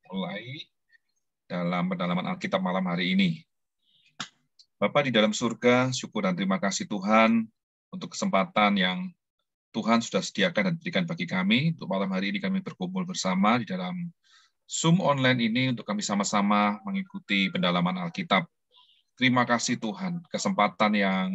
mulai dalam pendalaman Alkitab malam hari ini. Bapa di dalam surga, syukur dan terima kasih Tuhan untuk kesempatan yang Tuhan sudah sediakan dan berikan bagi kami. Untuk malam hari ini kami berkumpul bersama di dalam Zoom online ini untuk kami sama-sama mengikuti pendalaman Alkitab. Terima kasih Tuhan, kesempatan yang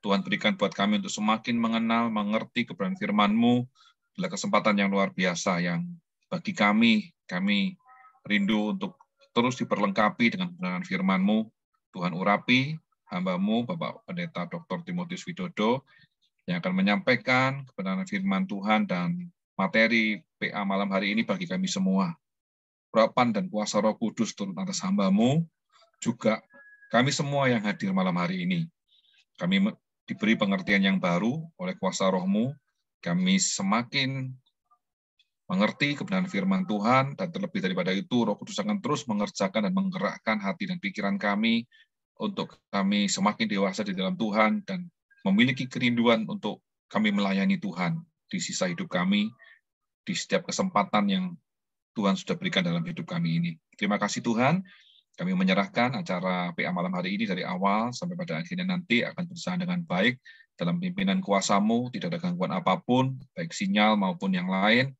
Tuhan berikan buat kami untuk semakin mengenal, mengerti kebenaran firman-Mu adalah kesempatan yang luar biasa yang bagi kami rindu untuk terus diperlengkapi dengan kebenaran firman-Mu. Tuhan urapi hamba-Mu, Bapak Pendeta Dr. Timotius Widodo, yang akan menyampaikan kebenaran firman Tuhan dan materi PA malam hari ini bagi kami semua. Urapan dan kuasa Roh Kudus turun atas hamba-Mu, juga kami semua yang hadir malam hari ini. Kami diberi pengertian yang baru oleh kuasa Roh-Mu, kami semakin mengerti kebenaran firman Tuhan, dan terlebih daripada itu, Roh Kudus akan terus mengerjakan dan menggerakkan hati dan pikiran kami, untuk kami semakin dewasa di dalam Tuhan, dan memiliki kerinduan untuk kami melayani Tuhan di sisa hidup kami, di setiap kesempatan yang Tuhan sudah berikan dalam hidup kami ini. Terima kasih Tuhan, kami menyerahkan acara PA malam hari ini dari awal sampai pada akhirnya nanti akan berjalan dengan baik dalam pimpinan kuasa-Mu, tidak ada gangguan apapun, baik sinyal maupun yang lain,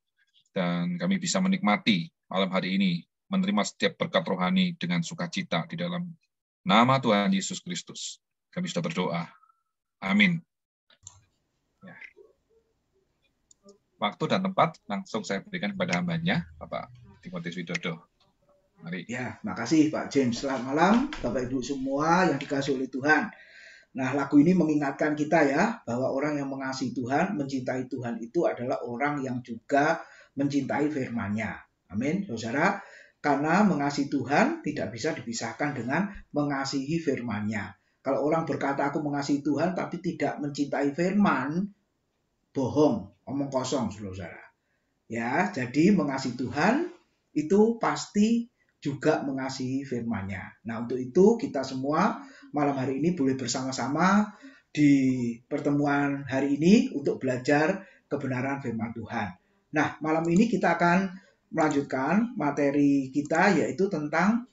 dan kami bisa menikmati malam hari ini, menerima setiap berkat rohani dengan sukacita di dalam nama Tuhan Yesus Kristus. Kami sudah berdoa. Amin. Ya. Waktu dan tempat langsung saya berikan kepada hambanya, Bapak Timotius Widodo. Mari. Ya, makasih Pak James. Selamat malam, Bapak Ibu semua yang dikasihi oleh Tuhan. Nah, lagu ini mengingatkan kita ya, bahwa orang yang mengasihi Tuhan, mencintai Tuhan itu adalah orang yang juga mencintai firman-Nya. Amin, saudara. Karena mengasihi Tuhan tidak bisa dipisahkan dengan mengasihi firman-Nya. Kalau orang berkata, aku mengasihi Tuhan, tapi tidak mencintai firman, bohong, omong kosong, saudara. Ya, jadi mengasihi Tuhan itu pasti juga mengasihi firman-Nya. Nah, untuk itu kita semua malam hari ini boleh bersama-sama di pertemuan hari ini untuk belajar kebenaran firman Tuhan. Nah, malam ini kita akan melanjutkan materi kita, yaitu tentang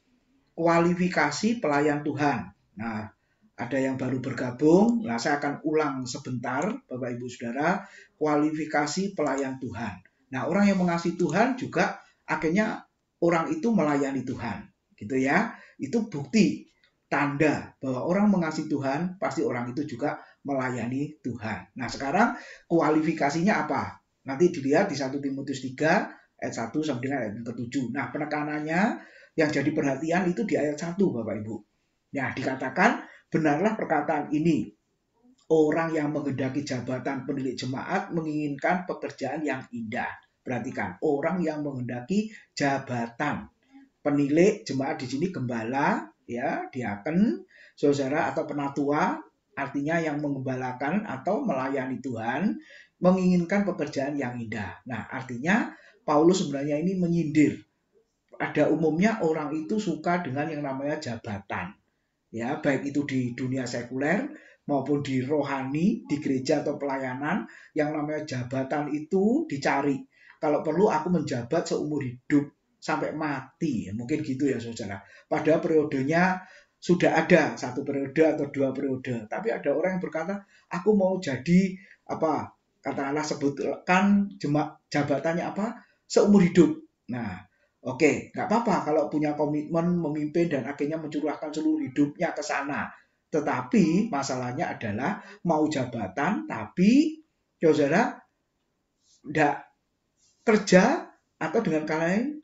kualifikasi pelayan Tuhan. Nah, ada yang baru bergabung, nah saya akan ulang sebentar, Bapak Ibu Saudara, kualifikasi pelayan Tuhan. Nah, orang yang mengasihi Tuhan juga akhirnya orang itu melayani Tuhan, gitu ya. Itu bukti, tanda bahwa orang mengasihi Tuhan, pasti orang itu juga melayani Tuhan. Nah, sekarang kualifikasinya apa? Nanti dilihat di 1 Timotius 3 ayat 1 sampai dengan ayat ke-7. Nah, penekanannya yang jadi perhatian itu di ayat 1, Bapak Ibu. Nah, dikatakan, benarlah perkataan ini. Orang yang menghendaki jabatan penilik jemaat menginginkan pekerjaan yang indah. Perhatikan, orang yang menghendaki jabatan penilik jemaat di sini gembala, ya, diaken, saudara atau penatua, artinya yang mengembalakan atau melayani Tuhan, menginginkan pekerjaan yang indah. Nah, artinya Paulus sebenarnya ini menyindir. Pada umumnya orang itu suka dengan yang namanya jabatan. Ya, baik itu di dunia sekuler maupun di rohani, di gereja atau pelayanan, yang namanya jabatan itu dicari. Kalau perlu aku menjabat seumur hidup sampai mati, mungkin gitu ya saudara. Pada periodenya sudah ada 1 periode atau 2 periode, tapi ada orang yang berkata, aku mau jadi apa? Katakanlah sebutkan jabatannya apa? Seumur hidup. Nah, oke, nggak apa-apa kalau punya komitmen memimpin dan akhirnya mencurahkan seluruh hidupnya ke sana. Tetapi masalahnya adalah mau jabatan, tapi saudara tidak kerja atau dengan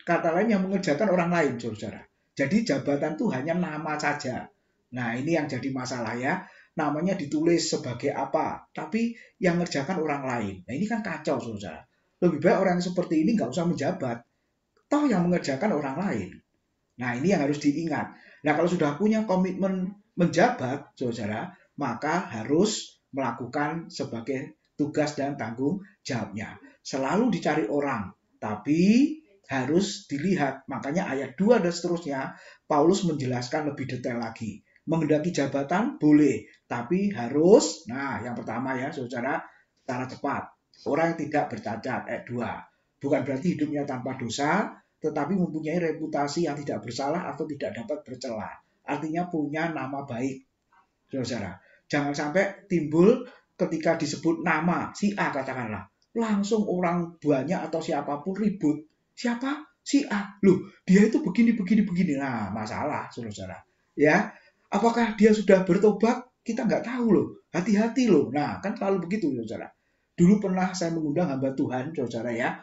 kata lain yang mengerjakan orang lain, saudara. Jadi jabatan itu hanya nama saja. Nah, ini yang jadi masalah ya. Namanya ditulis sebagai apa, tapi yang mengerjakan orang lain. Nah, ini kan kacau, saudara. Lebih baik orang seperti ini nggak usah menjabat. Toh yang mengerjakan orang lain. Nah, ini yang harus diingat. Nah, kalau sudah punya komitmen menjabat, saudara, maka harus melakukan sebagai tugas dan tanggung jawabnya. Selalu dicari orang, tapi harus dilihat. Makanya ayat 2 dan seterusnya, Paulus menjelaskan lebih detail lagi. Menghendaki jabatan boleh, tapi harus, nah yang pertama ya saudara, secara cepat. Orang yang tidak bercacat, ayat 2. Bukan berarti hidupnya tanpa dosa, tetapi mempunyai reputasi yang tidak bersalah atau tidak dapat bercela. Artinya punya nama baik, saudara. Jangan sampai timbul ketika disebut nama si A katakanlah, langsung orang banyak atau siapapun ribut. Siapa? Si A. Loh, dia itu begini. Nah, masalah, saudara. Ya, apakah dia sudah bertobat? Kita nggak tahu loh. Hati-hati loh. Nah, kan selalu begitu, saudara. Dulu pernah saya mengundang hamba Tuhan, saudara ya.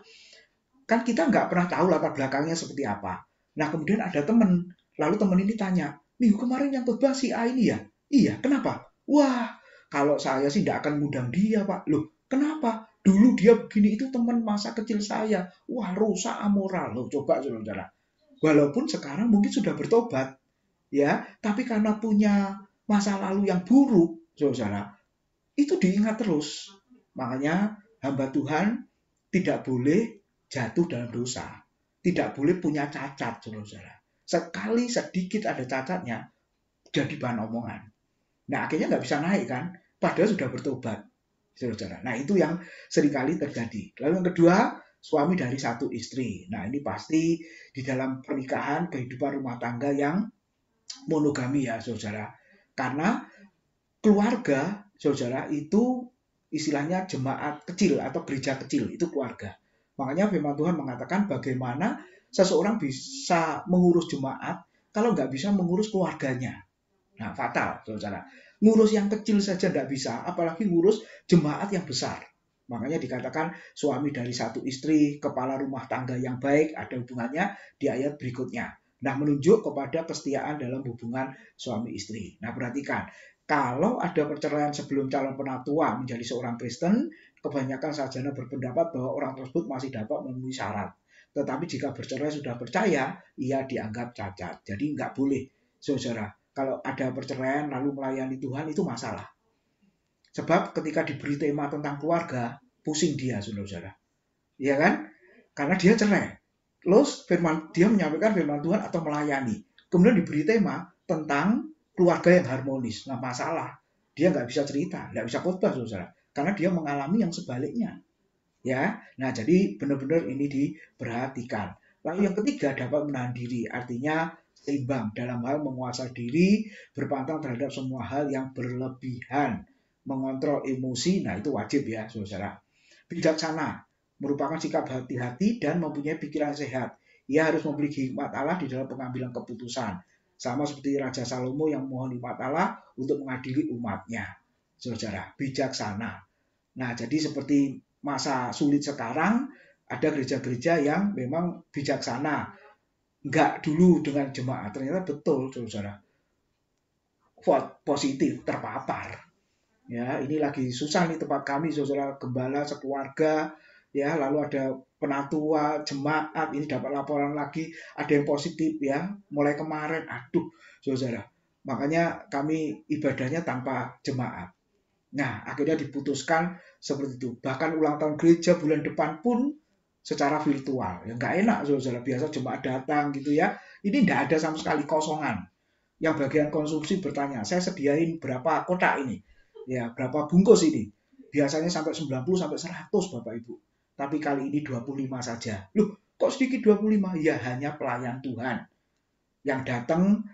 Kan kita nggak pernah tahu latar belakangnya seperti apa. Nah, kemudian ada teman. Lalu teman ini tanya, minggu kemarin yang khotbah si A ini ya? Iya, kenapa? Wah, kalau saya sih tidak akan ngundang dia, Pak. Loh, kenapa? Dulu dia begini, itu teman masa kecil saya. Wah, rusak amoral. Loh, coba, saudara. Walaupun sekarang mungkin sudah bertobat, ya, tapi karena punya masa lalu yang buruk, saudara, itu diingat terus. Makanya hamba Tuhan tidak boleh jatuh dalam dosa. Tidak boleh punya cacat, saudara. Sekali sedikit ada cacatnya, jadi bahan omongan. Nah, akhirnya nggak bisa naik kan, padahal sudah bertobat, saudara. Nah, itu yang seringkali terjadi. Lalu yang kedua, suami dari satu istri. Nah, ini pasti di dalam pernikahan, kehidupan rumah tangga yang monogami ya, saudara. Karena keluarga, saudara, itu istilahnya jemaat kecil atau gereja kecil, itu keluarga. Makanya firman Tuhan mengatakan bagaimana seseorang bisa mengurus jemaat kalau nggak bisa mengurus keluarganya. Nah, fatal, saudara. Ngurus yang kecil saja tidak bisa, apalagi ngurus jemaat yang besar. Makanya dikatakan suami dari satu istri, kepala rumah tangga yang baik, ada hubungannya di ayat berikutnya. Nah, menunjuk kepada kesetiaan dalam hubungan suami istri. Nah, perhatikan, kalau ada perceraian sebelum calon penatua menjadi seorang Kristen, kebanyakan sarjana berpendapat bahwa orang tersebut masih dapat memenuhi syarat. Tetapi jika bercerai sudah percaya, ia dianggap cacat. Jadi nggak boleh, saudara. Kalau ada perceraian lalu melayani Tuhan itu masalah. Sebab ketika diberi tema tentang keluarga, pusing dia, saudara. Iya kan? Karena dia cerai. Terus dia menyampaikan firman Tuhan atau melayani. Kemudian diberi tema tentang keluarga yang harmonis. Nah, masalah. Dia nggak bisa cerita, nggak bisa khotbah, saudara. Karena dia mengalami yang sebaliknya. Ya, nah jadi benar-benar ini diperhatikan. Lalu yang ketiga dapat menahan diri, artinya seimbang dalam hal menguasai diri, berpantang terhadap semua hal yang berlebihan, mengontrol emosi, nah itu wajib ya, saudara. Bijaksana merupakan sikap hati-hati dan mempunyai pikiran sehat. Ia harus memiliki hikmat Allah di dalam pengambilan keputusan. Sama seperti Raja Salomo yang mohon hikmat Allah untuk mengadili umatnya. Saudara, bijaksana. Nah, jadi seperti masa sulit sekarang, ada gereja-gereja yang memang bijaksana. Enggak dulu dengan jemaat, ternyata betul, saudara. Positif, terpapar. Ya, ini lagi susah nih tempat kami, saudara, gembala sekeluarga, ya, lalu ada penatua, jemaat, ini dapat laporan lagi, ada yang positif ya, mulai kemarin, aduh, saudara. Makanya kami ibadahnya tanpa jemaat. Nah, akhirnya diputuskan seperti itu. Bahkan ulang tahun gereja bulan depan pun secara virtual. Ya nggak enak, saudara. Biasa jemaat datang gitu ya. Ini nggak ada sama sekali, kosongan. Yang bagian konsumsi bertanya, saya sediain berapa kotak ini? Ya, berapa bungkus ini? Biasanya sampai 90 sampai 100 Bapak Ibu. Tapi kali ini 25 saja. Loh, kok sedikit 25? Ya, hanya pelayan Tuhan. Yang datang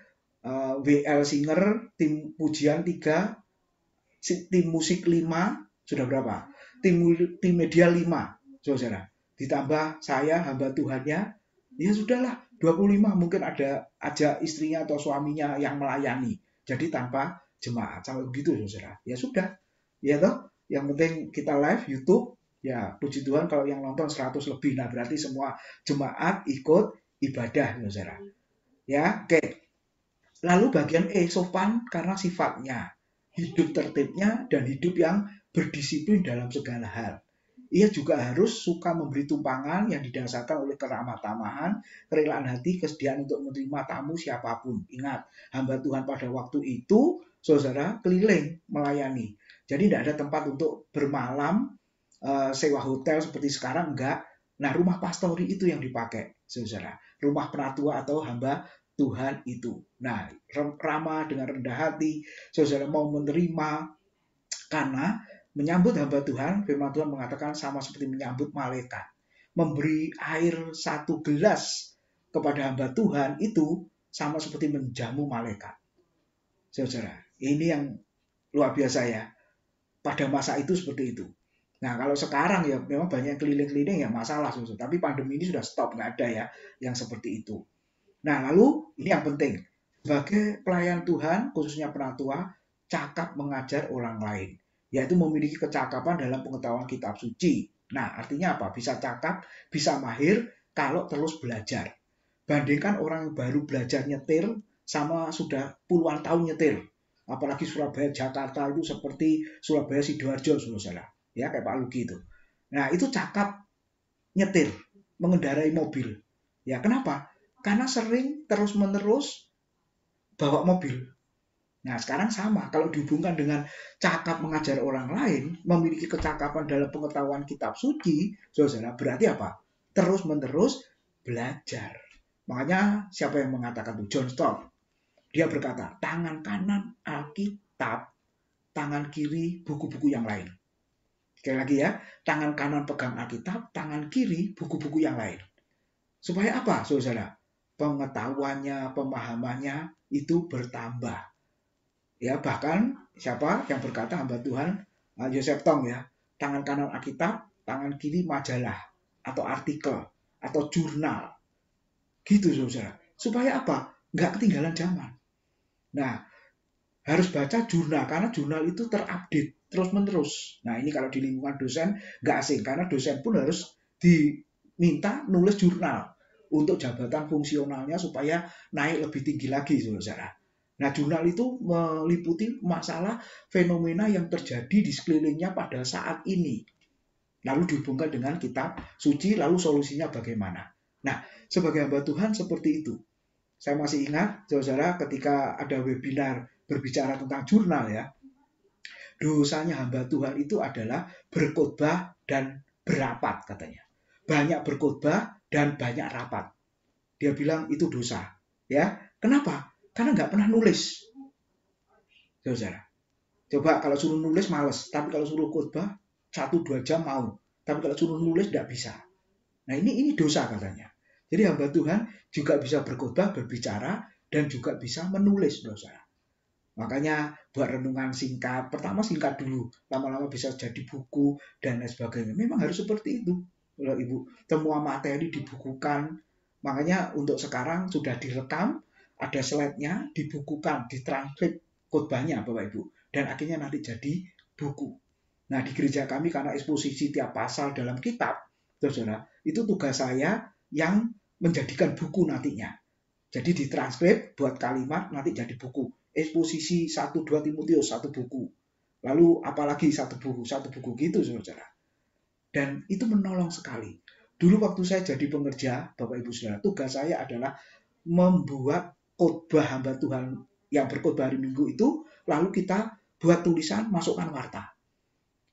WL Singer, tim pujian 3, tim musik 5, sudah berapa? Tim media 5, saudara. Ditambah saya, hamba Tuhannya, ya sudahlah, 25 mungkin ada aja istrinya atau suaminya yang melayani. Jadi tanpa jemaat, sampai begitu, saudara. Ya sudah, ya toh. Yang penting kita live YouTube, ya puji Tuhan kalau yang nonton 100 lebih. Nah, berarti semua jemaat ikut ibadah, saudara. Ya, oke. Lalu bagian sopan karena sifatnya, hidup tertibnya, dan hidup yang berdisiplin dalam segala hal. Ia juga harus suka memberi tumpangan yang didasarkan oleh keramah tamahan, kerelaan hati, kesediaan untuk menerima tamu siapapun. Ingat, hamba Tuhan pada waktu itu, saudara, keliling melayani. Jadi tidak ada tempat untuk bermalam, sewa hotel seperti sekarang, enggak. Nah, rumah pastori itu yang dipakai, saudara. Rumah penatua atau hamba Tuhan itu. Nah, ramah dengan rendah hati, saudara mau menerima, karena menyambut hamba Tuhan, firman Tuhan mengatakan sama seperti menyambut malaikat. Memberi air 1 gelas kepada hamba Tuhan itu sama seperti menjamu malaikat. Saudara, ini yang luar biasa ya. Pada masa itu seperti itu. Nah, kalau sekarang ya memang banyak keliling-keliling ya masalah, saudara. Tapi pandemi ini sudah stop, nggak ada ya yang seperti itu. Nah, lalu ini yang penting. Sebagai pelayan Tuhan, khususnya penatua, cakap mengajar orang lain. Yaitu memiliki kecakapan dalam pengetahuan kitab suci. Nah, artinya apa? Bisa cakap, bisa mahir kalau terus belajar. Bandingkan orang yang baru belajar nyetir sama sudah puluhan tahun nyetir. Apalagi Surabaya, Jakarta itu seperti Surabaya, Sidoarjo, saudara. Ya, kayak Pak Lugi itu. Nah, itu cakap nyetir, mengendarai mobil. Ya, kenapa? Karena sering terus-menerus bawa mobil. Nah, sekarang sama. Kalau dihubungkan dengan cakap mengajar orang lain, memiliki kecakapan dalam pengetahuan kitab suci, saudara, berarti apa? Terus-menerus belajar. Makanya siapa yang mengatakan itu? John Stott. Dia berkata, tangan kanan Alkitab, tangan kiri buku-buku yang lain. Sekali lagi ya, tangan kanan pegang Alkitab, tangan kiri buku-buku yang lain. Supaya apa, saudara? Pengetahuannya, pemahamannya itu bertambah. Ya, bahkan siapa yang berkata hamba Tuhan, Joseph Tong ya, tangan kanan Alkitab, tangan kiri majalah atau artikel atau jurnal. Gitu, saudara. Supaya apa? Nggak ketinggalan zaman. Nah, harus baca jurnal karena jurnal itu terupdate terus-menerus. Nah, ini kalau di lingkungan dosen nggak asing karena dosen pun harus diminta nulis jurnal untuk jabatan fungsionalnya supaya naik lebih tinggi lagi, saudara. Nah, jurnal itu meliputi masalah fenomena yang terjadi di sekelilingnya pada saat ini. Lalu dihubungkan dengan kitab suci, lalu solusinya bagaimana. Nah, sebagai hamba Tuhan seperti itu. Saya masih ingat, saudara, ketika ada webinar berbicara tentang jurnal ya, dosanya hamba Tuhan itu adalah berkhotbah dan berapat katanya. Banyak berkhotbah dan banyak rapat. Dia bilang itu dosa. Ya, kenapa? Karena nggak pernah nulis, saudara. Coba kalau suruh nulis males, tapi kalau suruh khotbah 1-2 jam mau. Tapi kalau suruh nulis nggak bisa. Nah ini dosa katanya. Jadi hamba Tuhan juga bisa berkhotbah, berbicara, dan juga bisa menulis, saudara. Makanya buat renungan singkat, pertama singkat dulu, lama-lama bisa jadi buku, dan lain sebagainya. Memang harus seperti itu, Ibu. Semua materi dibukukan. Makanya untuk sekarang sudah direkam, ada slide-nya, dibukukan, ditranskrip khotbahnya, Bapak Ibu. Dan akhirnya nanti jadi buku. Nah, di gereja kami karena eksposisi tiap pasal dalam kitab, saudara, itu tugas saya yang menjadikan buku nantinya. Jadi ditranskrip buat kalimat nanti jadi buku. Eksposisi 1-2 Timotius 1 buku. Lalu apalagi 1 buku gitu, saudara. Dan itu menolong sekali. Dulu waktu saya jadi pengerja, Bapak Ibu Saudara, tugas saya adalah membuat khotbah hamba Tuhan yang berkhotbah hari Minggu itu, lalu kita buat tulisan, masukkan warta.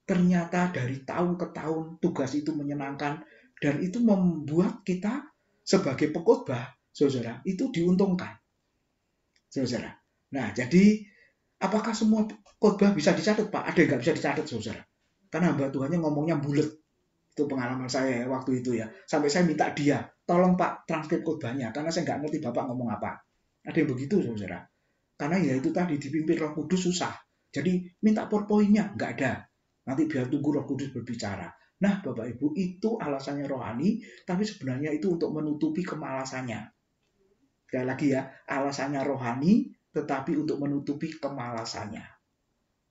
Ternyata dari tahun ke tahun tugas itu menyenangkan dan itu membuat kita sebagai pengkhotbah, saudara, itu diuntungkan, saudara. Nah, jadi apakah semua khotbah bisa dicatat, Pak? Ada yang nggak bisa dicatat, saudara. Karena hamba Tuhannya ngomongnya bulet. Itu pengalaman saya waktu itu ya. Sampai saya minta dia, tolong Pak transkrip khotbahnya, karena saya nggak ngerti Bapak ngomong apa. Ada yang begitu, saudara. Karena ya itu tadi dipimpin Roh Kudus susah. Jadi minta PowerPoint-nya, nggak ada. Nanti biar tunggu Roh Kudus berbicara. Nah, Bapak Ibu, itu alasannya rohani, tapi sebenarnya itu untuk menutupi kemalasannya. Sekali lagi ya, alasannya rohani, tetapi untuk menutupi kemalasannya.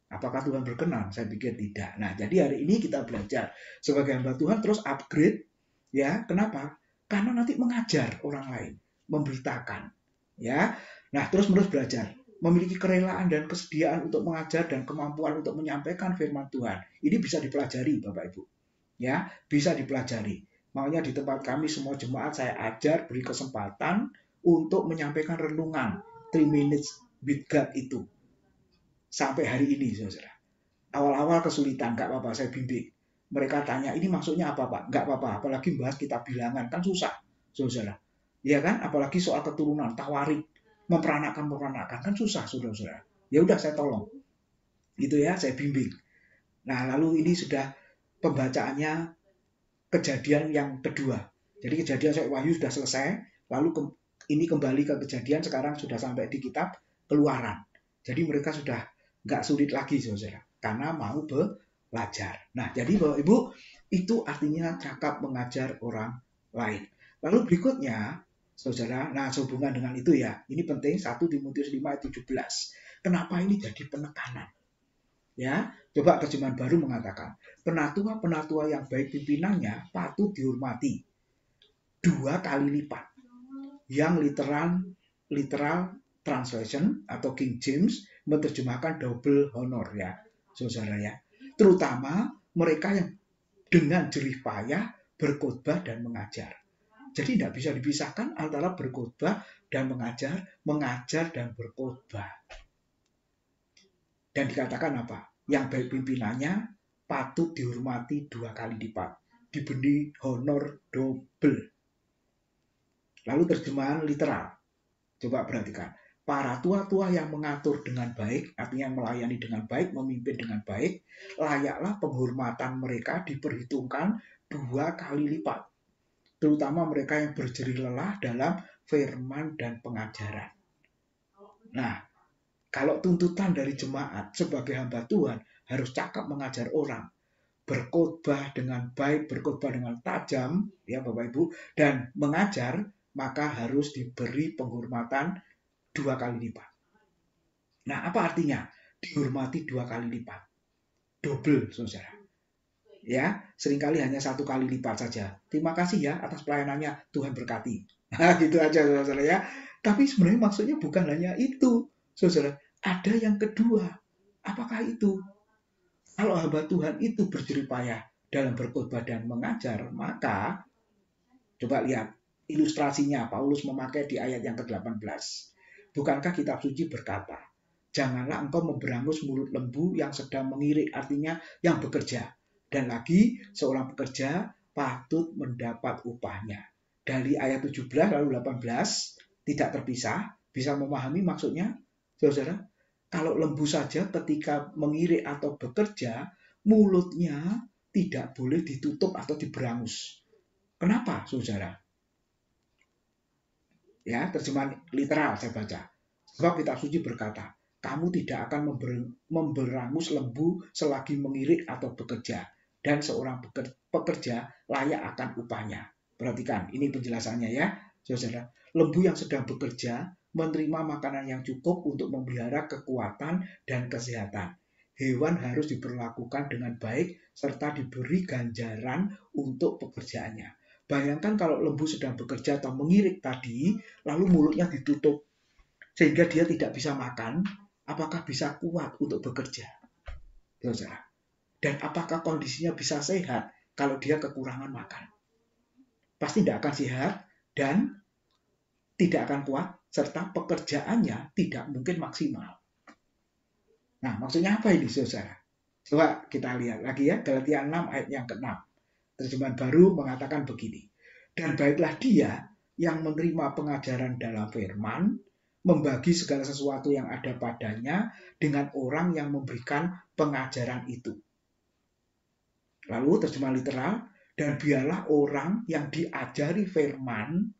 Apakah Tuhan berkenan? Saya pikir tidak. Nah, jadi hari ini kita belajar sebagai hamba Tuhan terus upgrade, ya. Kenapa? Karena nanti mengajar orang lain, memberitakan, ya. Nah, terus-menerus belajar, memiliki kerelaan dan kesediaan untuk mengajar dan kemampuan untuk menyampaikan firman Tuhan. Ini bisa dipelajari, Bapak Ibu. Ya, bisa dipelajari. Makanya di tempat kami semua jemaat saya ajar, beri kesempatan untuk menyampaikan renungan 3 minutes with God itu. Sampai hari ini, saudara. Awal-awal kesulitan, nggak apa-apa, saya bimbing. Mereka tanya, ini maksudnya apa, Pak? Nggak apa-apa, apalagi bahas kitab bilangan, kan susah, saudara. Ya kan? Apalagi soal keturunan, tawarik, memperanakan, kan susah, saudara-saudara. Ya udah, saya tolong. Gitu ya, saya bimbing. Nah, lalu ini sudah pembacaannya kejadian yang kedua. Jadi kejadian Wahyu sudah selesai, Lalu ini kembali ke Kejadian, sekarang sudah sampai di kitab Keluaran. Jadi mereka sudah nggak sulit lagi, saudara, karena mau belajar. Nah, jadi Bapak Ibu, itu artinya cakap mengajar orang lain. Lalu berikutnya, saudara, nah sehubungan dengan itu ya, ini penting, 1 Timotius 5 ayat 17. Kenapa ini jadi penekanan? Ya, coba terjemahan baru mengatakan, penatua-penatua yang baik pimpinannya patut dihormati 2 kali lipat. Yang literal translation atau King James menerjemahkan double honor ya, saudara ya. Terutama mereka yang dengan jerih payah berkhotbah dan mengajar. Jadi tidak bisa dipisahkan antara berkhotbah dan mengajar dan berkhotbah. Dan dikatakan apa? Yang baik pimpinannya patut dihormati 2 kali lipat, diberi honor double. Lalu terjemahan literal. Coba perhatikan. Para tua-tua yang mengatur dengan baik, artinya melayani dengan baik, memimpin dengan baik, layaklah penghormatan mereka diperhitungkan 2 kali lipat. Terutama mereka yang berjerih lelah dalam firman dan pengajaran. Nah, kalau tuntutan dari jemaat sebagai hamba Tuhan harus cakap mengajar orang, berkhotbah dengan baik, berkhotbah dengan tajam, ya Bapak Ibu, dan mengajar, maka harus diberi penghormatan 2 kali lipat. Nah, apa artinya? Dihormati 2 kali lipat. Double, saudara. Ya, seringkali hanya 1 kali lipat saja. Terima kasih ya atas pelayanannya, Tuhan berkati. Nah, gitu aja, saudara ya. Tapi sebenarnya maksudnya bukan hanya itu, saudara. Ada yang kedua. Apakah itu? Kalau hamba Tuhan itu berjerih payah dalam berkhotbah dan mengajar, maka coba lihat ilustrasinya Paulus memakai di ayat yang ke-18. Bukankah kitab suci berkata, janganlah engkau memberangus mulut lembu yang sedang mengirik, artinya yang bekerja. Dan lagi, seorang pekerja patut mendapat upahnya. Dari ayat 17 lalu 18, tidak terpisah, bisa memahami maksudnya, saudara? Kalau lembu saja ketika mengirik atau bekerja, mulutnya tidak boleh ditutup atau diberangus. Kenapa, saudara? Ya, terjemahan literal saya baca. Sebab kitab suci berkata, kamu tidak akan memberangus lembu selagi mengirik atau bekerja. Dan seorang pekerja layak akan upahnya. Perhatikan, ini penjelasannya ya, saudara. Lembu yang sedang bekerja menerima makanan yang cukup untuk memelihara kekuatan dan kesehatan. Hewan harus diperlakukan dengan baik serta diberi ganjaran untuk pekerjaannya. Bayangkan kalau lembu sedang bekerja atau mengirik tadi, lalu mulutnya ditutup sehingga dia tidak bisa makan, apakah bisa kuat untuk bekerja? Saudara. Dan apakah kondisinya bisa sehat kalau dia kekurangan makan? Pasti tidak akan sehat dan tidak akan kuat, serta pekerjaannya tidak mungkin maksimal. Nah, maksudnya apa ini, saudara? Coba kita lihat lagi ya, Galatia 6 ayat yang ke-6. Terjemahan baru mengatakan begini. Dan baiklah dia yang menerima pengajaran dalam firman, membagi segala sesuatu yang ada padanya dengan orang yang memberikan pengajaran itu. Lalu terjemahan literal, dan biarlah orang yang diajari firman,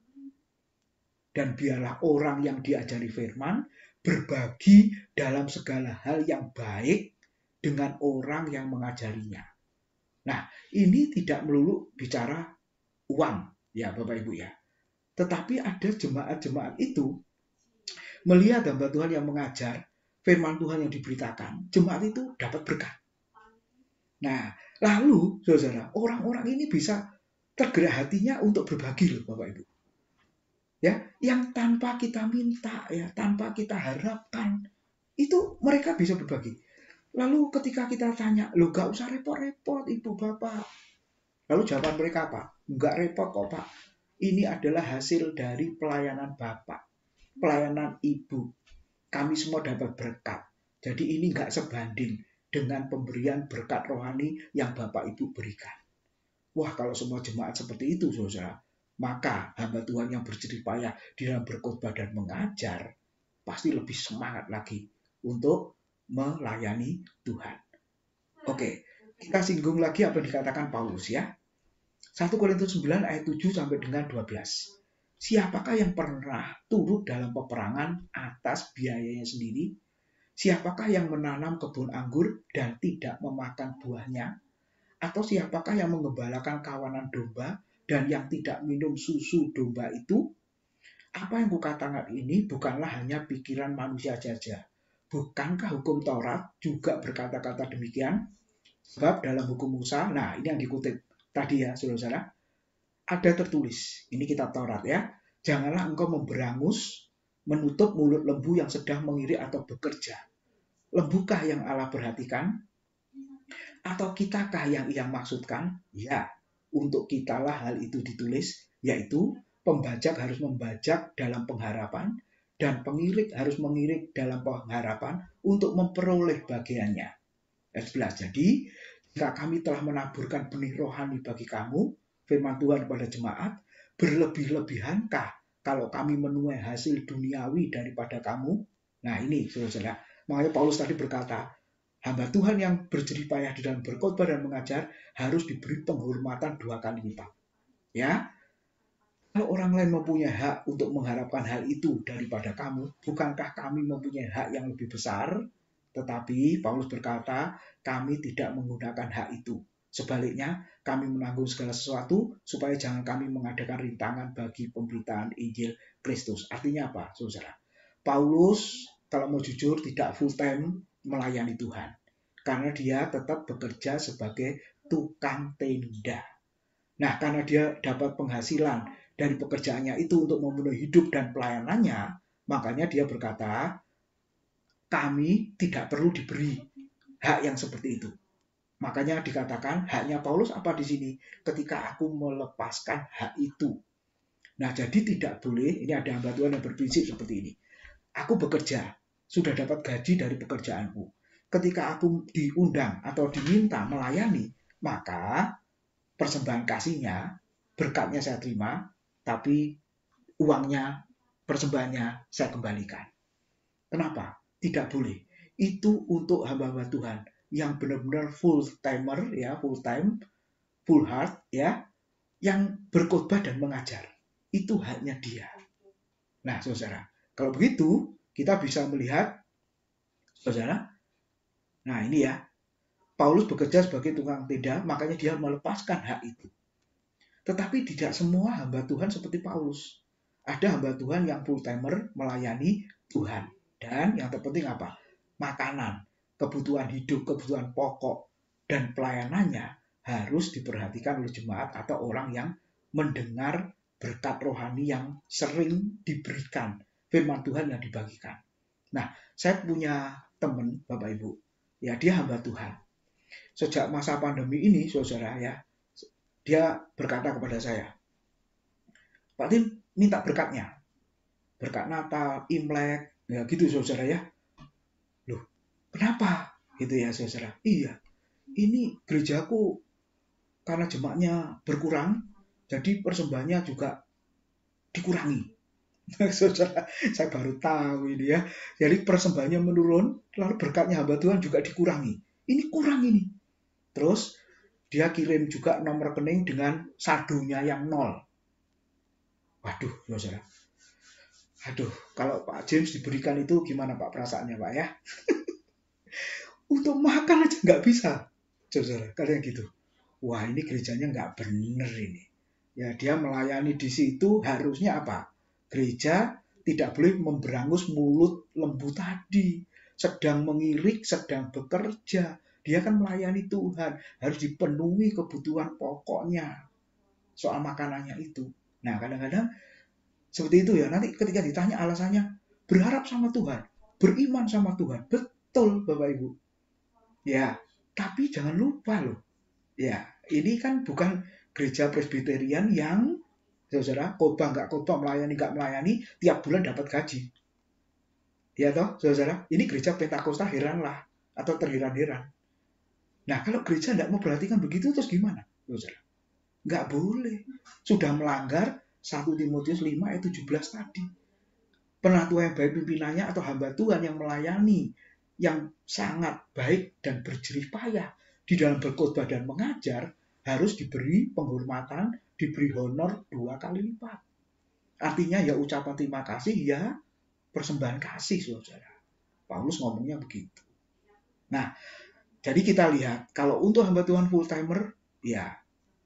dan biarlah orang yang diajari firman berbagi dalam segala hal yang baik dengan orang yang mengajarinya. Nah, ini tidak melulu bicara uang, ya Bapak Ibu ya. Tetapi ada jemaat-jemaat itu melihat hamba Tuhan yang mengajar, firman Tuhan yang diberitakan, jemaat itu dapat berkat. Nah, lalu saudara, orang-orang ini bisa tergerak hatinya untuk berbagi loh Bapak Ibu. Ya, yang tanpa kita minta ya, tanpa kita harapkan, itu mereka bisa berbagi. Lalu ketika kita tanya, loh gak usah repot-repot Ibu Bapak. Lalu jawaban mereka apa? Enggak repot kok Pak. Ini adalah hasil dari pelayanan Bapak, pelayanan Ibu. Kami semua dapat berkat. Jadi ini enggak sebanding dengan pemberian berkat rohani yang Bapak Ibu berikan. Wah, kalau semua jemaat seperti itu, saudara, maka hamba Tuhan yang berjerih payah di dalam berkhotbah dan mengajar pasti lebih semangat lagi untuk melayani Tuhan. Oke, kita singgung lagi apa yang dikatakan Paulus ya. 1 Korintus 9 ayat 7 sampai dengan 12. Siapakah yang pernah turut dalam peperangan atas biayanya sendiri? Siapakah yang menanam kebun anggur dan tidak memakan buahnya? Atau siapakah yang mengembalakan kawanan domba dan yang tidak minum susu domba itu? Apa yang kukatakan ini bukanlah hanya pikiran manusia saja. Bukankah hukum Taurat juga berkata-kata demikian? Sebab dalam hukum Musa, nah ini yang dikutip tadi ya saudara-saudara, ada tertulis, ini kitab Taurat ya, janganlah engkau memberangus, menutup mulut lembu yang sedang mengirik atau bekerja. Lembukah yang Allah perhatikan? Atau kitakah yang ia maksudkan? Ya, untuk kitalah hal itu ditulis, yaitu pembajak harus membajak dalam pengharapan, dan pengirik harus mengirik dalam pengharapan untuk memperoleh bagiannya. Ayat 11. Jadi, jika kami telah menaburkan benih rohani bagi kamu, firman Tuhan pada jemaat, berlebih-lebihankah kalau kami menuai hasil duniawi daripada kamu? Nah ini saudara-saudara, makanya Paulus tadi berkata, hamba Tuhan yang berjeripayah di dalam berkhotbah dan mengajar harus diberi penghormatan 2 kali lipat. Ya, kalau orang lain mempunyai hak untuk mengharapkan hal itu daripada kamu, bukankah kami mempunyai hak yang lebih besar? Tetapi Paulus berkata, kami tidak menggunakan hak itu. Sebaliknya, kami menanggung segala sesuatu supaya jangan kami mengadakan rintangan bagi pemberitaan Injil Kristus. Artinya apa, saudara? Paulus, kalau mau jujur, tidak full time melayani Tuhan. Karena dia tetap bekerja sebagai tukang tenda. Nah, karena dia dapat penghasilan dari pekerjaannya itu untuk memenuhi hidup dan pelayanannya, makanya dia berkata, kami tidak perlu diberi hak yang seperti itu. Makanya dikatakan haknya Paulus apa di sini? Ketika aku melepaskan hak itu. Nah, jadi tidak boleh, ini ada hamba Tuhan yang berprinsip seperti ini. Aku bekerja, sudah dapat gaji dari pekerjaanku. Ketika aku diundang atau diminta melayani, maka persembahan kasihnya, berkatnya saya terima, tapi uangnya, persembahannya saya kembalikan. Kenapa? Tidak boleh. Itu untuk hamba-hamba Tuhan yang benar-benar full timer ya, full time, full heart ya, yang berkhotbah dan mengajar. Itu haknya dia. Nah, saudara, kalau begitu kita bisa melihat, saudara, nah ini ya, Paulus bekerja sebagai tukang tenda, makanya dia melepaskan hak itu. Tetapi tidak semua hamba Tuhan seperti Paulus. Ada hamba Tuhan yang full timer melayani Tuhan. Dan yang terpenting apa? Makanan, kebutuhan hidup, kebutuhan pokok, dan pelayanannya harus diperhatikan oleh jemaat atau orang yang mendengar berkat rohani yang sering diberikan, firman Tuhan yang dibagikan. Nah, saya punya teman, Bapak Ibu, ya dia hamba Tuhan. Sejak masa pandemi ini, saudara ya, dia berkata kepada saya, Pak Tim, minta berkatnya. Berkat Natal, Imlek, ya gitu saudara ya. Loh, kenapa? Gitu ya saudara. Iya, ini gerejaku karena jemaatnya berkurang, jadi persembahannya juga dikurangi. Saudara, saya baru tahu ini ya. Jadi persembahannya menurun, lalu berkatnya hamba Tuhan juga dikurangi. Ini kurang ini. Terus dia kirim juga nomor rekening dengan saldonya yang 0. Waduh, saudara. Aduh, kalau Pak James diberikan itu gimana Pak perasaannya Pak ya? Untuk makan aja nggak bisa, saudara. Kalian gitu. Wah ini gerejanya nggak bener ini. Ya dia melayani di situ harusnya apa? Gereja tidak boleh memberangus mulut lembu tadi. Sedang mengirik, sedang bekerja. Dia kan melayani Tuhan. Harus dipenuhi kebutuhan pokoknya. Soal makanannya itu. Nah kadang-kadang seperti itu ya. Nanti ketika ditanya alasannya, berharap sama Tuhan. Beriman sama Tuhan. Betul Bapak Ibu. Ya, tapi jangan lupa loh. Ya, ini kan bukan gereja Presbyterian yang saudara khotbah nggak khotbah, melayani nggak melayani, tiap bulan dapat gaji. Ya toh, saudara, ini gereja Pentakosta heranlah atau terheran-heran. Nah, kalau gereja nggak memperhatikan begitu, terus gimana, saudara? Nggak boleh. Sudah melanggar 1 Timotius 5 ayat 17 tadi. Penatua yang baik pimpinannya atau hamba Tuhan yang melayani, yang sangat baik dan berjerih payah di dalam berkhotbah dan mengajar, harus diberi penghormatan, diberi honor 2 kali lipat. Artinya ya ucapan terima kasih, ya persembahan kasih, saudara. Paulus ngomongnya begitu. Nah, jadi kita lihat, kalau untuk hamba Tuhan full timer, ya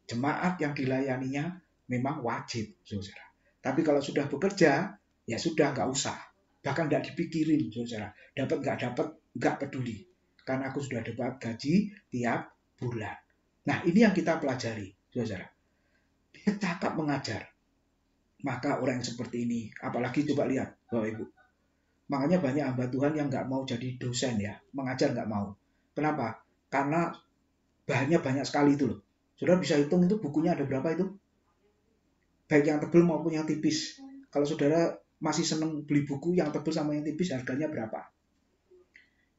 jemaat yang dilayaninya memang wajib, saudara. Tapi kalau sudah bekerja, ya sudah nggak usah. Bahkan nggak dipikirin, saudara. Dapat, nggak peduli. Karena aku sudah dapat gaji tiap bulan. Nah, ini yang kita pelajari, saudara. Dia cakap mengajar. Maka orang yang seperti ini, apalagi coba lihat, Bapak Ibu. Makanya banyak hamba Tuhan yang nggak mau jadi dosen ya, mengajar nggak mau. Kenapa? Karena bahannya banyak sekali itu loh. Saudara bisa hitung itu bukunya ada berapa itu? Baik yang tebal maupun yang tipis. Kalau saudara masih seneng beli buku yang tebal sama yang tipis, harganya berapa?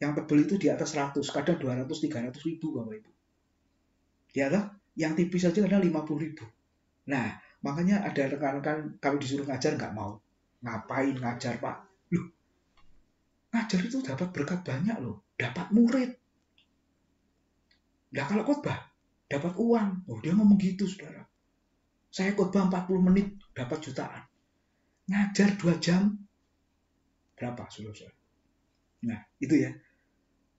Yang tebal itu di atas 100, kadang 200-300 ribu Bapak Ibu. Ya kan? Yang tipis saja kadang 50 ribu. Nah, makanya ada rekan-rekan kalau disuruh ngajar nggak mau. Ngapain ngajar Pak? Loh, ngajar itu dapat berkat banyak loh. Dapat murid. Nah kalau khotbah, dapat uang. Oh dia ngomong gitu saudara. Saya khotbah 40 menit, dapat jutaan. Ngajar 2 jam, berapa saudara? Nah itu ya.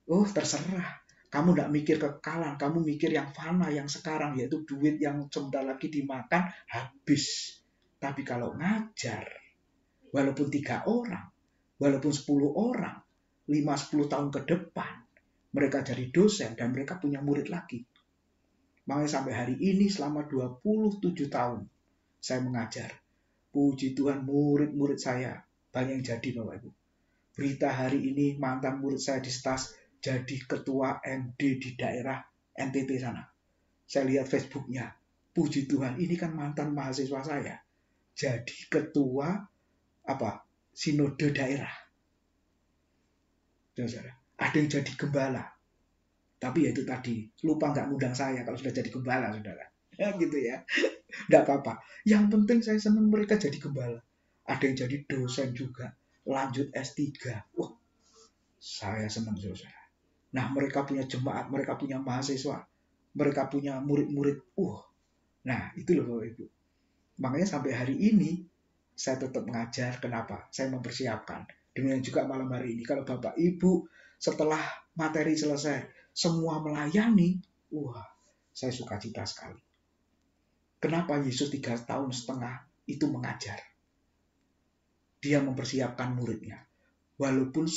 Oh terserah. Kamu nggak mikir kekalan, kamu mikir yang fana, yang sekarang, yaitu duit yang sebentar lagi dimakan, habis. Tapi kalau ngajar, walaupun 3 orang, walaupun 10 orang, 5-10 tahun ke depan, mereka jadi dosen dan mereka punya murid lagi. Makanya sampai hari ini selama 27 tahun saya mengajar. Puji Tuhan murid-murid saya banyak yang jadi Bapak Ibu. Berita hari ini mantan murid saya di STAS jadi ketua MD di daerah NTT sana. Saya lihat Facebooknya. Puji Tuhan ini kan mantan mahasiswa saya. Jadi ketua sinode daerah. Saudara, ada yang jadi gembala. Tapi ya itu tadi, lupa nggak ngundang saya kalau sudah jadi gembala, saudara. Ya gitu ya. Nggak apa-apa. Yang penting saya senang mereka jadi gembala. Ada yang jadi dosen juga. Lanjut S3. Wah, saya senang, saudara. Nah, mereka punya jemaat, mereka punya mahasiswa. Mereka punya murid-murid. Nah, itu loh Bapak Ibu. Makanya sampai hari ini, saya tetap mengajar. Kenapa? Saya mempersiapkan. Demikian juga malam hari ini. Kalau Bapak Ibu setelah materi selesai, semua melayani, saya sukacita sekali. Kenapa Yesus 3,5 tahun itu mengajar? Dia mempersiapkan muridnya. Walaupun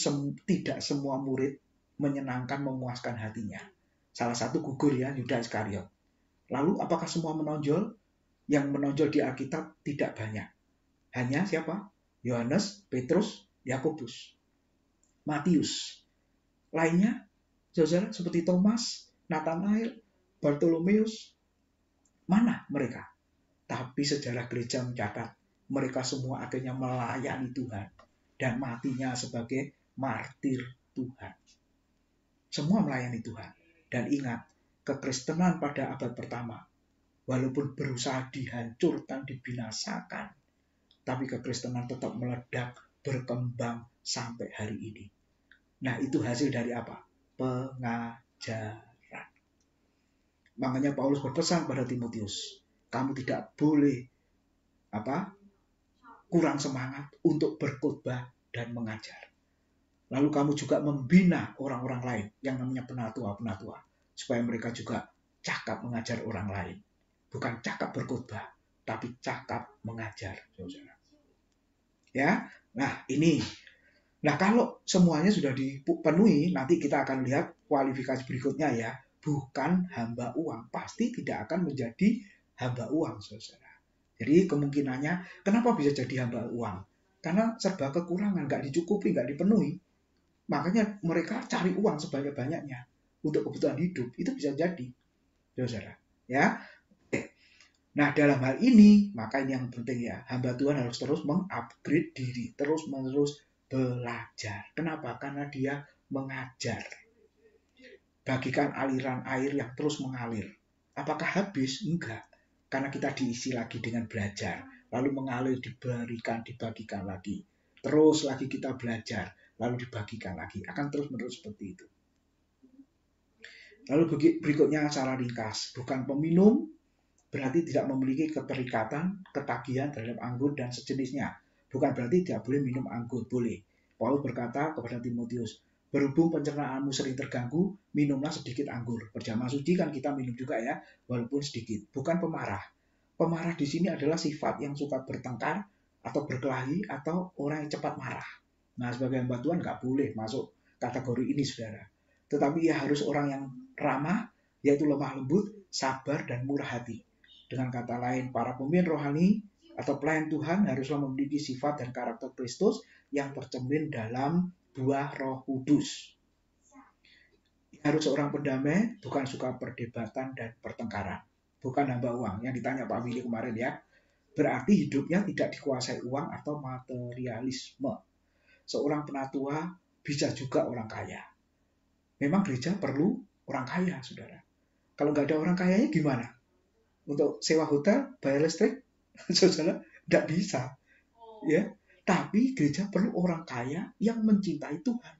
tidak semua murid menyenangkan, memuaskan hatinya. Salah satu gugur ya, Yudas Iskariot. Lalu apakah semua menonjol? Yang menonjol di Alkitab tidak banyak. Hanya siapa? Yohanes, Petrus, Yakobus, Matius. Lainnya, saudara seperti Thomas, Nathanael, Bartolomeus, mana mereka? Tapi sejarah gereja mencatat mereka semua akhirnya melayani Tuhan dan matinya sebagai martir Tuhan. Semua melayani Tuhan. Dan ingat, kekristenan pada abad pertama, walaupun berusaha dihancurkan, dibinasakan, tapi kekristenan tetap meledak, berkembang sampai hari ini. Nah, itu hasil dari apa? Pengajaran. Makanya Paulus berpesan pada Timotius, kamu tidak boleh kurang semangat untuk berkhotbah dan mengajar. Lalu kamu juga membina orang-orang lain yang namanya penatua-penatua, supaya mereka juga cakap mengajar orang lain. Bukan cakap berkhotbah, tapi cakap mengajar, saudara. Ya, nah ini. Nah kalau semuanya sudah dipenuhi, nanti kita akan lihat kualifikasi berikutnya ya. Bukan hamba uang, pasti tidak akan menjadi hamba uang, saudara. Jadi kemungkinannya, kenapa bisa jadi hamba uang? Karena serba kekurangan, nggak dicukupi, nggak dipenuhi. Makanya mereka cari uang sebanyak-banyaknya untuk kebutuhan hidup. Itu bisa jadi, saudara. Ya. Nah dalam hal ini, maka ini yang penting ya, hamba Tuhan harus terus mengupgrade diri, terus-menerus belajar. Kenapa? Karena dia mengajar. Bagikan aliran air yang terus mengalir. Apakah habis? Enggak. Karena kita diisi lagi dengan belajar. Lalu mengalir, dibagikan lagi. Terus lagi kita belajar. Lalu dibagikan lagi. Akan terus-menerus seperti itu. Lalu berikutnya cara ringkas. Bukan peminum, berarti tidak memiliki keterikatan, ketagihan terhadap anggur dan sejenisnya. Bukan berarti tidak boleh minum anggur, boleh. Paulus berkata kepada Timotius, berhubung pencernaanmu sering terganggu, minumlah sedikit anggur. Berjamaah suci kan kita minum juga ya, walaupun sedikit. Bukan pemarah. Pemarah di sini adalah sifat yang suka bertengkar atau berkelahi atau orang yang cepat marah. Nah, sebagai hamba Tuhan nggak boleh masuk kategori ini, saudara. Tetapi ia harus orang yang ramah, yaitu lemah lembut, sabar, dan murah hati. Dengan kata lain, para pemimpin rohani atau pelayan Tuhan haruslah memiliki sifat dan karakter Kristus yang tercermin dalam buah Roh Kudus. Harus seorang pendamai, bukan suka perdebatan dan pertengkaran. Bukan hamba uang, yang ditanya Pak Willy kemarin ya. Berarti hidupnya tidak dikuasai uang atau materialisme. Seorang penatua bisa juga orang kaya. Memang gereja perlu orang kaya, saudara. Kalau nggak ada orang kayanya gimana? Untuk sewa hotel, bayar listrik, saudara, nggak bisa. Ya, tapi gereja perlu orang kaya yang mencintai Tuhan.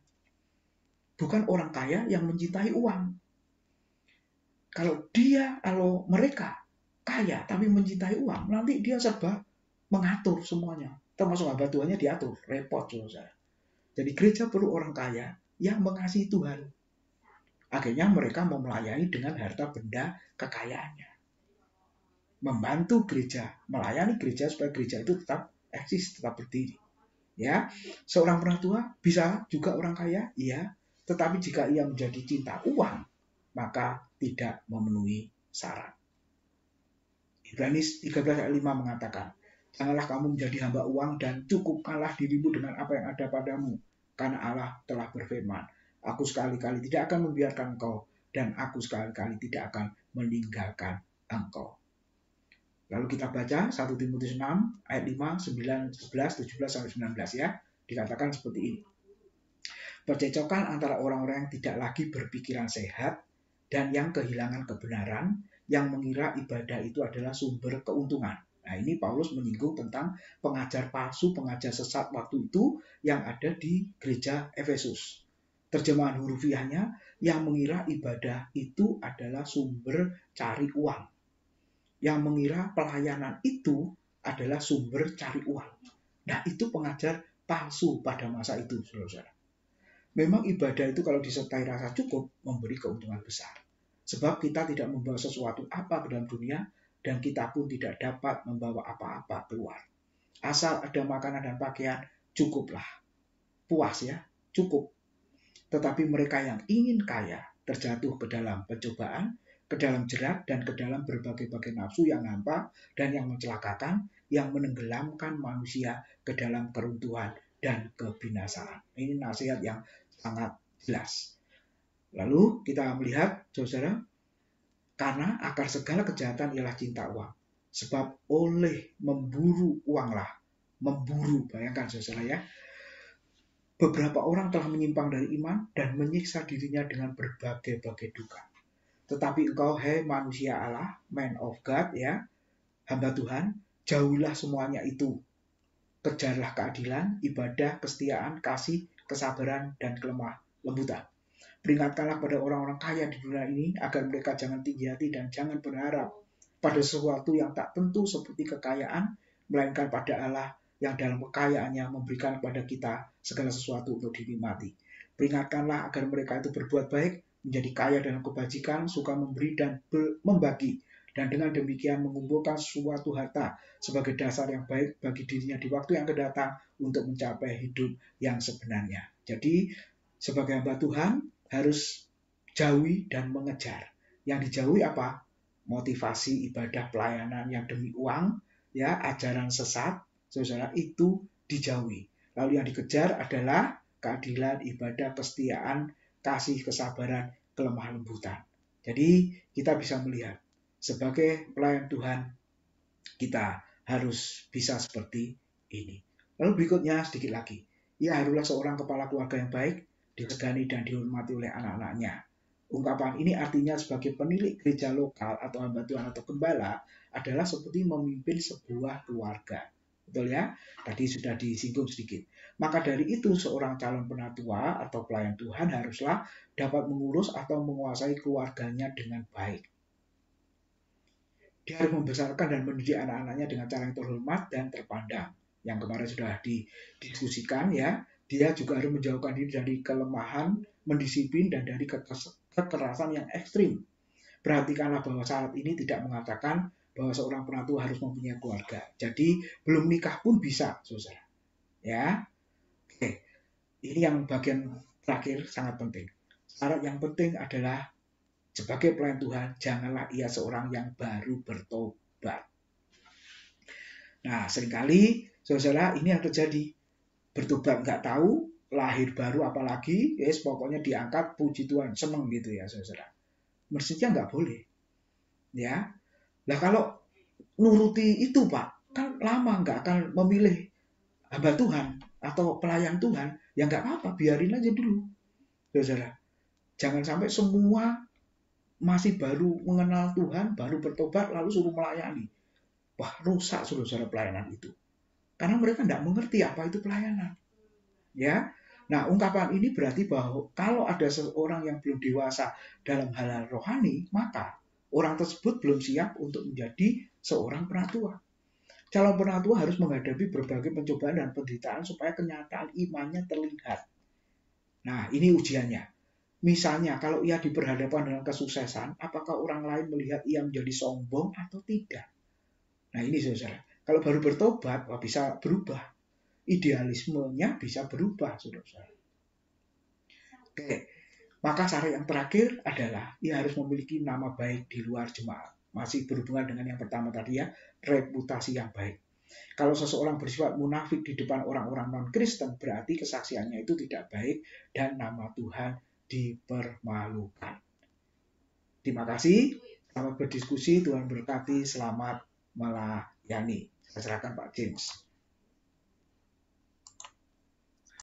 Bukan orang kaya yang mencintai uang. Kalau mereka kaya tapi mencintai uang, nanti dia serba mengatur semuanya. Termasuk hamba Tuhannya diatur, repot, saudara. Jadi gereja perlu orang kaya yang mengasihi Tuhan. Akhirnya mereka mau melayani dengan harta benda kekayaannya. Membantu gereja, melayani gereja supaya gereja itu tetap eksis, tetap berdiri. Ya, seorang penatua bisa juga orang kaya, iya. Tetapi jika ia menjadi cinta uang, maka tidak memenuhi syarat. Ibrani 13 ayat 5 mengatakan, janganlah kamu menjadi hamba uang dan cukupkanlah dirimu dengan apa yang ada padamu. Karena Allah telah berfirman, aku sekali-kali tidak akan membiarkan engkau, dan aku sekali-kali tidak akan meninggalkan engkau. Lalu kita baca 1 Timotius 6 ayat 5, 9, 11, 17, 19 ya. Dikatakan seperti ini. Percecokan antara orang-orang yang tidak lagi berpikiran sehat dan yang kehilangan kebenaran, yang mengira ibadah itu adalah sumber keuntungan. Nah, ini Paulus menyinggung tentang pengajar palsu, pengajar sesat waktu itu yang ada di gereja Efesus. Terjemahan hurufiahnya, yang mengira ibadah itu adalah sumber cari uang. Yang mengira pelayanan itu adalah sumber cari uang. Nah, itu pengajar palsu pada masa itu, saudara-saudara. Memang ibadah itu kalau disertai rasa cukup, memberi keuntungan besar. Sebab kita tidak membawa sesuatu apa ke dalam dunia, dan kita pun tidak dapat membawa apa-apa keluar. Asal ada makanan dan pakaian, cukuplah. Puas ya, cukup. Tetapi mereka yang ingin kaya, terjatuh ke dalam pencobaan, ke dalam jerat, dan ke dalam berbagai-bagai nafsu yang hampa dan yang mencelakakan, yang menenggelamkan manusia ke dalam keruntuhan dan kebinasaan. Ini nasihat yang sangat jelas. Lalu kita melihat, saudara, karena akar segala kejahatan ialah cinta uang. Sebab oleh memburu uanglah, memburu, bayangkan saudara ya, beberapa orang telah menyimpang dari iman dan menyiksa dirinya dengan berbagai-bagai duka. Tetapi engkau, hai manusia Allah, man of God ya, hamba Tuhan, jauhilah semuanya itu. Kejarlah keadilan, ibadah, kesetiaan, kasih, kesabaran, dan kelemah lembutan. Peringatkanlah pada orang-orang kaya di dunia ini agar mereka jangan tinggi hati dan jangan berharap pada sesuatu yang tak tentu seperti kekayaan, melainkan pada Allah yang dalam kekayaannya memberikan kepada kita segala sesuatu untuk dinikmati. Peringatkanlah agar mereka itu berbuat baik, menjadi kaya dalam kebajikan, suka memberi dan membagi, dan dengan demikian mengumpulkan suatu harta sebagai dasar yang baik bagi dirinya di waktu yang akan datang untuk mencapai hidup yang sebenarnya. Jadi sebagai hamba Tuhan harus jauhi dan mengejar. Yang dijauhi apa? Motivasi ibadah pelayanan yang demi uang, ya, ajaran sesat, saudara, itu dijauhi. Lalu yang dikejar adalah keadilan, ibadah, kesetiaan, kasih, kesabaran, kelemah lembutan. Jadi kita bisa melihat sebagai pelayan Tuhan kita harus bisa seperti ini. Lalu berikutnya sedikit lagi. Ia haruslah seorang kepala keluarga yang baik, disegani dan dihormati oleh anak-anaknya. Ungkapan ini artinya sebagai penilik gereja lokal atau hamba Tuhan atau gembala adalah seperti memimpin sebuah keluarga. Betul ya? Tadi sudah disinggung sedikit. Maka dari itu seorang calon penatua atau pelayan Tuhan haruslah dapat mengurus atau menguasai keluarganya dengan baik. Dia harus membesarkan dan mendidik anak-anaknya dengan cara yang terhormat dan terpandang. Yang kemarin sudah didiskusikan ya. Dia juga harus menjauhkan diri dari kelemahan, mendisiplin, dan dari kekerasan yang ekstrim. Perhatikanlah bahwa syarat ini tidak mengatakan bahwa seorang penatu harus mempunyai keluarga. Jadi belum nikah pun bisa, saudara. Ya, oke. Ini yang bagian terakhir sangat penting. Syarat yang penting adalah sebagai pelayan Tuhan, janganlah ia seorang yang baru bertobat. Nah, seringkali saudara ini yang terjadi. Bertobat nggak tahu, lahir baru apalagi, yes, pokoknya diangkat, puji Tuhan, seneng gitu ya saudara. Mestinya nggak boleh. Ya, nah kalau nuruti itu Pak, kan lama nggak akan memilih hamba Tuhan atau pelayan Tuhan, ya nggak apa-apa, biarin aja dulu, saudara. Jangan sampai semua masih baru mengenal Tuhan, baru bertobat, lalu suruh melayani. Wah, rusak saudara pelayanan itu. Karena mereka tidak mengerti apa itu pelayanan. Ya, nah ungkapan ini berarti bahwa kalau ada seorang yang belum dewasa dalam hal rohani, maka orang tersebut belum siap untuk menjadi seorang penatua. Calon penatua harus menghadapi berbagai pencobaan dan penderitaan supaya kenyataan imannya terlihat. Nah, ini ujiannya. Misalnya, kalau ia diperhadapkan dengan kesuksesan, apakah orang lain melihat ia menjadi sombong atau tidak? Nah, ini saudara. Kalau baru bertobat, wah, bisa berubah. Idealismenya bisa berubah, saudara. Oke, maka cara yang terakhir adalah ia harus memiliki nama baik di luar jemaat. Masih berhubungan dengan yang pertama tadi ya, reputasi yang baik. Kalau seseorang bersifat munafik di depan orang-orang non-Kristen, berarti kesaksiannya itu tidak baik dan nama Tuhan dipermalukan. Terima kasih, selamat berdiskusi, Tuhan berkati, selamat melayani. Saya serahkan Pak James.